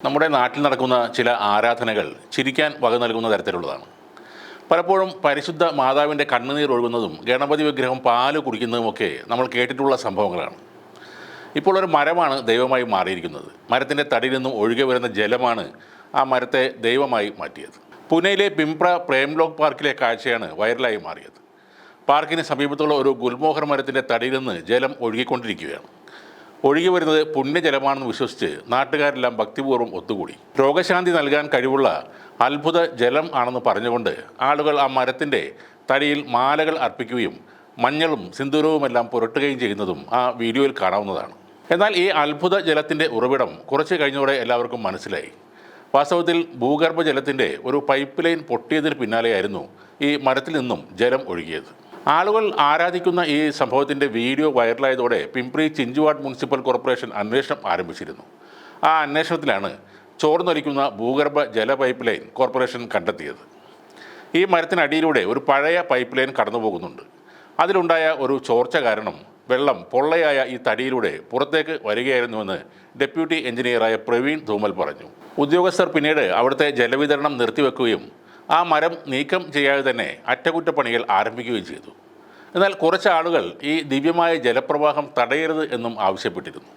നമ്മുടെ നാട്ടിൽ നടക്കുന്ന ചില ആരാധനകൾ ചിരിക്കാൻ വക നൽകുന്ന തരത്തിലുള്ളതാണ്. പലപ്പോഴും പരിശുദ്ധ മാതാവിൻ്റെ കണ്ണുനീർ ഒഴുകുന്നതും ഗണപതി വിഗ്രഹം പാല് കുടിക്കുന്നതുമൊക്കെ നമ്മൾ കേട്ടിട്ടുള്ള സംഭവങ്ങളാണ്. ഇപ്പോൾ ഒരു മരമാണ് ദൈവമായി മാറിയിരിക്കുന്നത്. മരത്തിൻ്റെ തടിയിൽ നിന്നും ഒഴുകി വരുന്ന ജലമാണ് ആ മരത്തെ ദൈവമായി മാറ്റിയത്. പൂനെയിലെ പിംപ്ര പ്രേംലോക് പാർക്കിലെ കാഴ്ചയാണ് വൈറലായി മാറിയത്. പാർക്കിന് സമീപത്തുള്ള ഒരു ഗുൽമോഹർ മരത്തിൻ്റെ തടിയിൽ നിന്ന് ജലം ഒഴുകിക്കൊണ്ടിരിക്കുകയാണ്. ഒഴുകി വരുന്നത് പുണ്യജലമാണെന്ന് വിശ്വസിച്ച് നാട്ടുകാരെല്ലാം ഭക്തിപൂർവ്വം ഒത്തുകൂടി. രോഗശാന്തി നൽകാൻ കഴിവുള്ള അത്ഭുത ജലം ആണെന്ന് പറഞ്ഞുകൊണ്ട് ആളുകൾ ആ മരത്തിൻ്റെ തടിയിൽ മാലകൾ അർപ്പിക്കുകയും മഞ്ഞളും സിന്ദൂരവുമെല്ലാം പുരട്ടുകയും ചെയ്യുന്നതും ആ വീഡിയോയിൽ കാണാവുന്നതാണ്. എന്നാൽ ഈ അത്ഭുത ജലത്തിൻ്റെ ഉറവിടം കുറച്ച് കഴിഞ്ഞതോടെ എല്ലാവർക്കും മനസ്സിലായി. വാസ്തവത്തിൽ ഭൂഗർഭ ജലത്തിൻ്റെ ഒരു പൈപ്പ് ലൈൻ പൊട്ടിയതിന് പിന്നാലെയായിരുന്നു ഈ മരത്തിൽ നിന്നും ജലം ഒഴുകിയത്. ആളുകൾ ആരാധിക്കുന്ന ഈ സംഭവത്തിൻ്റെ വീഡിയോ വൈറലായതോടെ പിംപ്രി ചിഞ്ചുവാഡ് മുനിസിപ്പൽ കോർപ്പറേഷൻ അന്വേഷണം ആരംഭിച്ചിരുന്നു. ആ അന്വേഷണത്തിലാണ് ചോർന്നൊലിക്കുന്ന ഭൂഗർഭ ജല പൈപ്പ് ലൈൻ കോർപ്പറേഷൻ കണ്ടെത്തിയത്. ഈ മരത്തിനടിയിലൂടെ ഒരു പഴയ പൈപ്പ് ലൈൻ കടന്നു പോകുന്നുണ്ട്. അതിലുണ്ടായ ഒരു ചോർച്ച കാരണം വെള്ളം പൊള്ളയായ ഈ തടിയിലൂടെ പുറത്തേക്ക് വരികയായിരുന്നുവെന്ന് ഡെപ്യൂട്ടി എഞ്ചിനീയറായ പ്രവീൺ ധൂമൽ പറഞ്ഞു. ഉദ്യോഗസ്ഥർ പിന്നീട് അവിടുത്തെ ജലവിതരണം നിർത്തിവെക്കുകയും ആ മരം നീക്കം ചെയ്യാതെ തന്നെ അറ്റകുറ്റപ്പണികൾ ആരംഭിക്കുകയും ചെയ്തു. എന്നാൽ കുറച്ച് ആളുകൾ ഈ ദിവ്യമായ ജലപ്രവാഹം തടയരുത് എന്നും ആവശ്യപ്പെട്ടിരുന്നു.